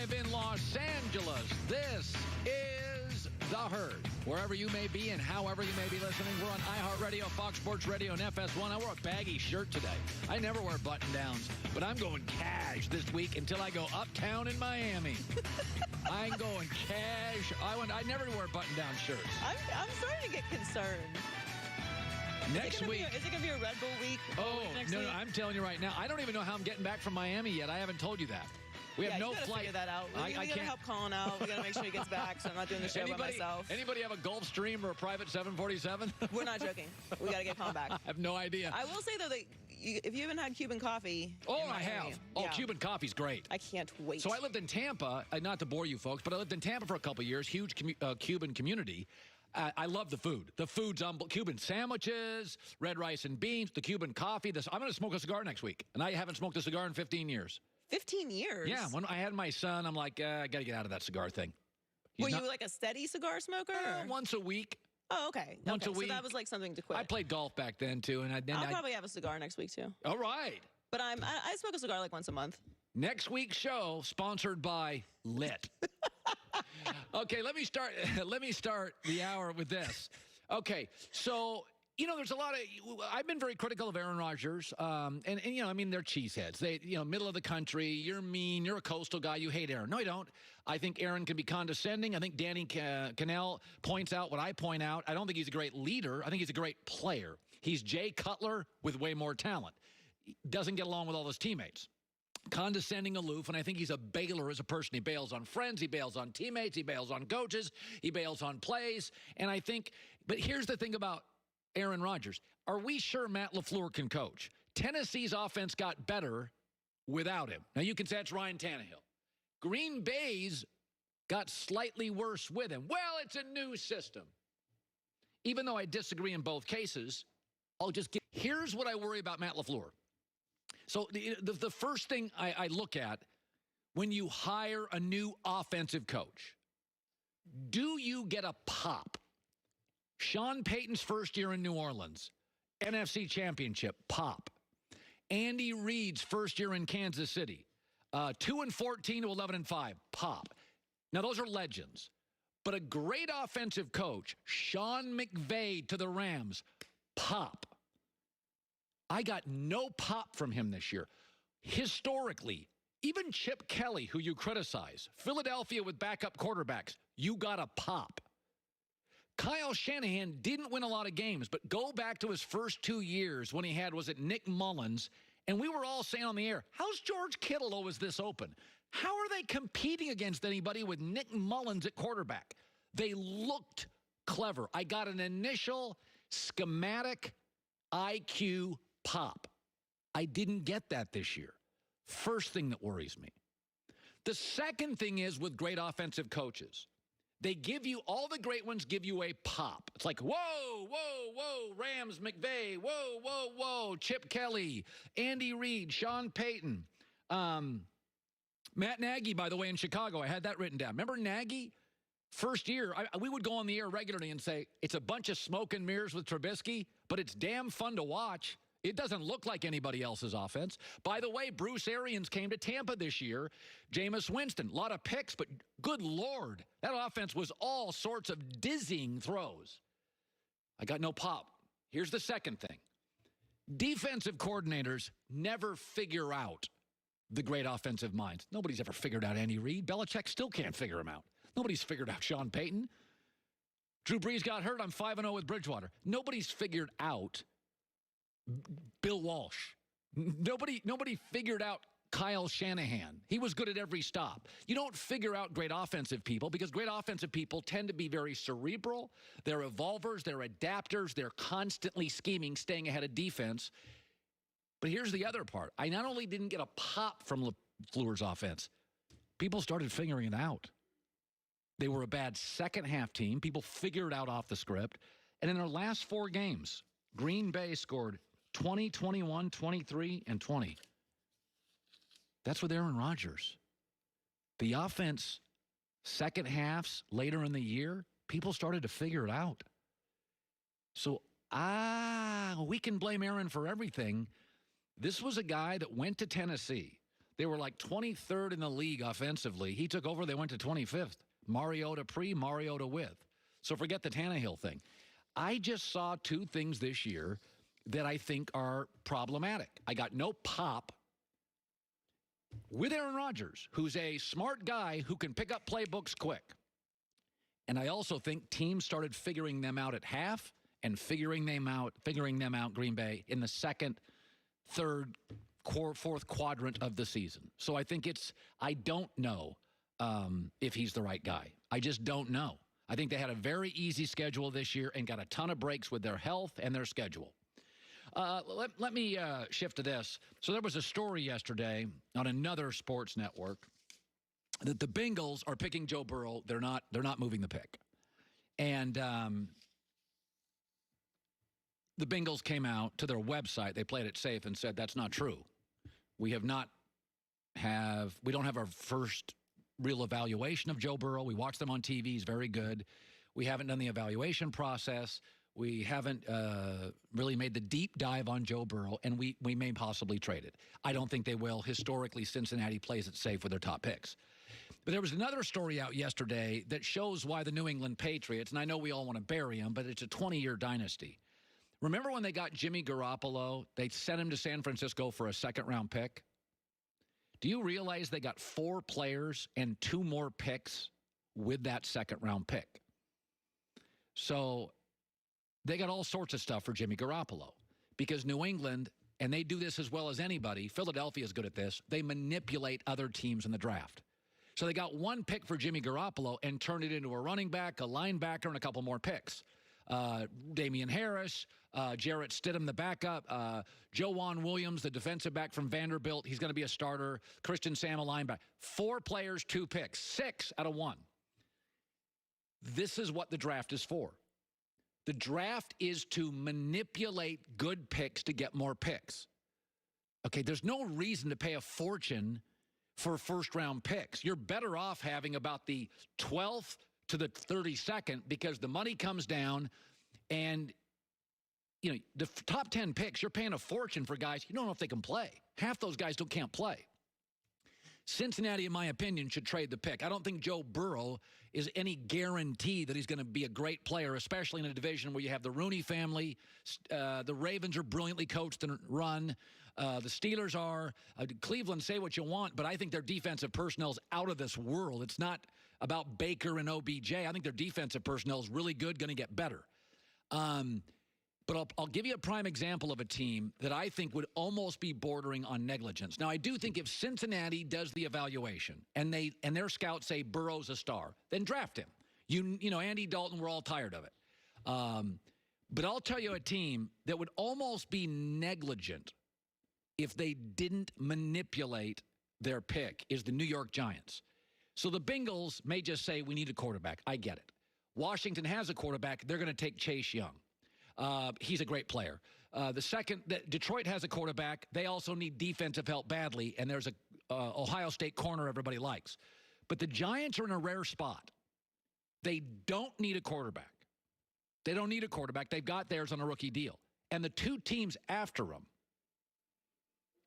live in Los Angeles. This is The Herd. Wherever you may be and however you may be listening, we're on iHeartRadio, Fox Sports Radio, and FS1. I wore a baggy shirt today. I never wear button-downs, but I'm going cash this week until I go uptown in Miami. I'm going cash. I never wear button-down shirts. I'm starting to get concerned. Next week. Is it going to be a Red Bull week? Oh, next no, week? I'm telling you right now. I don't even know how I'm getting back from Miami yet. I haven't told you that. We have no flight. Figure that out. We got to help Colin out. We got to make sure he gets back, so I'm not doing the show by myself. Anybody have a Gulfstream or a private 747? We're not joking. We got to get Colin back. I have no idea. I will say, though, that if you haven't had Cuban coffee. Oh, I have. Oh, yeah. Cuban coffee's great. I can't wait. So I lived in Tampa, not to bore you folks, but I lived in Tampa for a couple of years, huge Cuban community. I love the food. The food's Cuban sandwiches, red rice and beans, the Cuban coffee. I'm going to smoke a cigar next week, and I haven't smoked a cigar in 15 years. 15 years? Yeah, when I had my son, I'm like, I got to get out of that cigar thing. Were you like a steady cigar smoker? Once a week. Oh, okay. Once a week. So that was like something to quit. I played golf back then, too. And I'll probably have a cigar next week, too. All right. But I smoke a cigar like once a month. Next week's show, sponsored by Lit. Okay, let me start the hour with this. Okay, so, there's a lot of, I've been very critical of Aaron Rodgers, and I mean, they're cheeseheads. They, middle of the country, you're mean, you're a coastal guy, you hate Aaron. No, I don't. I think Aaron can be condescending. I think Danny Cannell points out what I point out. I don't think he's a great leader. I think he's a great player. He's Jay Cutler with way more talent. He doesn't get along with all his teammates. Condescending, aloof, and I think he's a bailer as a person. He bails on friends, he bails on teammates, he bails on coaches, he bails on plays, and I think, but here's the thing about Aaron Rodgers. Are we sure Matt LaFleur can coach? Tennessee's offense got better without him. Now, you can say that's Ryan Tannehill. Green Bay's got slightly worse with him. Well, it's a new system. Even though I disagree in both cases, here's what I worry about Matt LaFleur. So the first thing I look at when you hire a new offensive coach, do you get a pop? Sean Payton's first year in New Orleans, NFC Championship, pop. Andy Reid's first year in Kansas City, 2-14 to 11-5, pop. Now, those are legends. But a great offensive coach, Sean McVay to the Rams, pop. I got no pop from him this year. Historically, even Chip Kelly, who you criticize, Philadelphia with backup quarterbacks, you got a pop. Kyle Shanahan didn't win a lot of games, but go back to his first 2 years when he had, was it Nick Mullins? And we were all saying on the air, how's George Kittle always this open? How are they competing against anybody with Nick Mullins at quarterback? They looked clever. I got an initial schematic IQ pop. I didn't get that this year. First thing that worries me. The second thing is with great offensive coaches. They give you, all the great ones give you a pop. It's like, whoa, whoa, whoa, Rams, McVay, whoa, whoa, whoa, Chip Kelly, Andy Reid, Sean Payton, Matt Nagy, by the way, in Chicago. I had that written down. Remember Nagy? First year, we would go on the air regularly and say, it's a bunch of smoke and mirrors with Trubisky, but it's damn fun to watch. It doesn't look like anybody else's offense. By the way, Bruce Arians came to Tampa this year. Jameis Winston, a lot of picks, but good Lord, that offense was all sorts of dizzying throws. I got no pop. Here's the second thing. Defensive coordinators never figure out the great offensive minds. Nobody's ever figured out Andy Reid. Belichick still can't figure him out. Nobody's figured out Sean Payton. Drew Brees got hurt. I'm 5-0 with Bridgewater. Nobody's figured out Bill Walsh. Nobody figured out Kyle Shanahan. He was good at every stop. You don't figure out great offensive people because great offensive people tend to be very cerebral. They're evolvers. They're adapters. They're constantly scheming, staying ahead of defense. But here's the other part. I not only didn't get a pop from LaFleur's offense, people started figuring it out. They were a bad second-half team. People figured it out off the script. And in their last 4 games, Green Bay scored 20, 21, 23, and 20. That's with Aaron Rodgers. The offense, second halves, later in the year, people started to figure it out. So, we can blame Aaron for everything. This was a guy that went to Tennessee. They were like 23rd in the league offensively. He took over. They went to 25th. Mariota pre, Mariota with. So forget the Tannehill thing. I just saw two things this year that I think are problematic. I got no pop with Aaron Rodgers, who's a smart guy who can pick up playbooks quick. And I also think teams started figuring them out at half and figuring them out, Green Bay, in the second, third, fourth quadrant of the season. So I think I don't know if he's the right guy. I just don't know. I think they had a very easy schedule this year and got a ton of breaks with their health and their schedule. Let me shift to this. So there was a story yesterday on another sports network that the Bengals are picking Joe Burrow. They're not moving the pick. And the Bengals came out to their website. They played it safe and said, that's not true. We don't have our first real evaluation of Joe Burrow. We watched them on TV. He's very good. We haven't done the evaluation process. We haven't really made the deep dive on Joe Burrow, and we may possibly trade it. I don't think they will. Historically, Cincinnati plays it safe with their top picks. But there was another story out yesterday that shows why the New England Patriots, and I know we all want to bury him, but it's a 20-year dynasty. Remember when they got Jimmy Garoppolo? They sent him to San Francisco for a second-round pick. Do you realize they got 4 players and 2 more picks with that second-round pick? So they got all sorts of stuff for Jimmy Garoppolo because New England, and they do this as well as anybody, Philadelphia is good at this, they manipulate other teams in the draft. So they got 1 pick for Jimmy Garoppolo and turned it into a running back, a linebacker, and a couple more picks. Damian Harris, Jarrett Stidham, the backup, Joejuan Williams, the defensive back from Vanderbilt. He's going to be a starter. Christian Sam, a linebacker. 4 players, 2 picks. 6 out of 1. This is what the draft is for. The draft is to manipulate good picks to get more picks. Okay, there's no reason to pay a fortune for first-round picks. You're better off having about the 12th to the 32nd because the money comes down and, you know, the top 10 picks, you're paying a fortune for guys. You don't know if they can play. Half those guys can't play. Cincinnati, in my opinion, should trade the pick. I don't think Joe Burrow is any guarantee that he's going to be a great player, especially in a division where you have the Rooney family. The Ravens are brilliantly coached and run. The Steelers are. Cleveland, say what you want, but I think their defensive personnel is out of this world. It's not about Baker and OBJ. I think their defensive personnel is really good, going to get better. But I'll give you a prime example of a team that I think would almost be bordering on negligence. Now, I do think if Cincinnati does the evaluation and their scouts say Burrow's a star, then draft him. You know, Andy Dalton, we're all tired of it. But I'll tell you a team that would almost be negligent if they didn't manipulate their pick is the New York Giants. So the Bengals may just say, we need a quarterback. I get it. Washington has a quarterback. They're going to take Chase Young. He's a great player. The second that Detroit has a quarterback, they also need defensive help badly, and there's a Ohio State corner everybody likes. But the Giants are in a rare spot. They don't need a quarterback. They don't need a quarterback. They've got theirs on a rookie deal. And the 2 teams after them,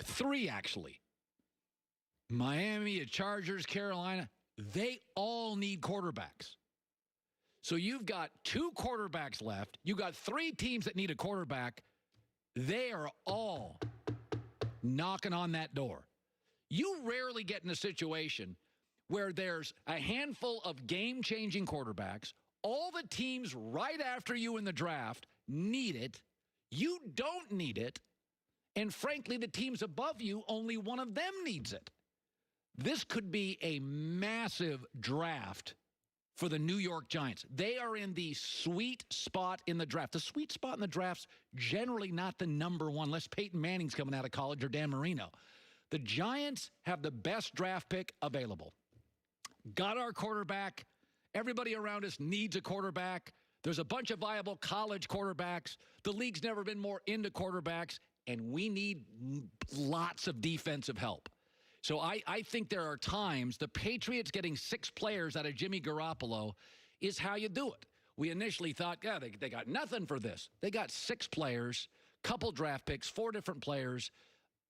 3 actually, Miami, the Chargers, Carolina, they all need quarterbacks. So you've got 2 quarterbacks left. You've got 3 teams that need a quarterback. They are all knocking on that door. You rarely get in a situation where there's a handful of game-changing quarterbacks. All the teams right after you in the draft need it. You don't need it. And frankly, the teams above you, only one of them needs it. This could be a massive draft for the New York Giants. They are in the sweet spot in the draft. The sweet spot in the draft's generally not the number one, unless Peyton Manning's coming out of college or Dan Marino. The Giants have the best draft pick available. Got our quarterback. Everybody around us needs a quarterback. There's a bunch of viable college quarterbacks. The league's never been more into quarterbacks, and we need lots of defensive help. So I think there are times the Patriots getting 6 players out of Jimmy Garoppolo is how you do it. We initially thought, yeah, they got nothing for this. They got 6 players, couple draft picks, 4 different players.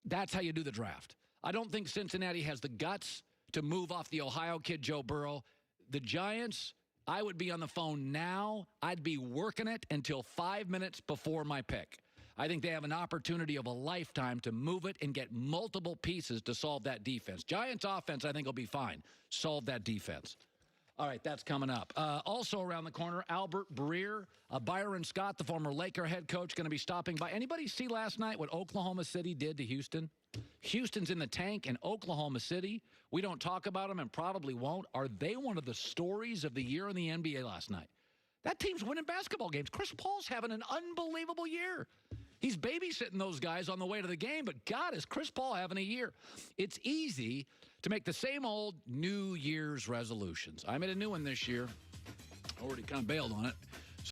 That's how you do the draft. I don't think Cincinnati has the guts to move off the Ohio kid, Joe Burrow. The Giants, I would be on the phone now. I'd be working it until 5 minutes before my pick. I think they have an opportunity of a lifetime to move it and get multiple pieces to solve that defense. Giants offense, I think, will be fine. Solve that defense. All right, that's coming up. Also around the corner, Albert Breer, Byron Scott, the former Laker head coach, going to be stopping by. Anybody see last night what Oklahoma City did to Houston? Houston's in the tank, and Oklahoma City, we don't talk about them and probably won't. Are they one of the stories of the year in the NBA last night? That team's winning basketball games. Chris Paul's having an unbelievable year. He's babysitting those guys on the way to the game, but God, is Chris Paul having a year. It's easy to make the same old New Year's resolutions. I made a new one this year. Already kind of bailed on it.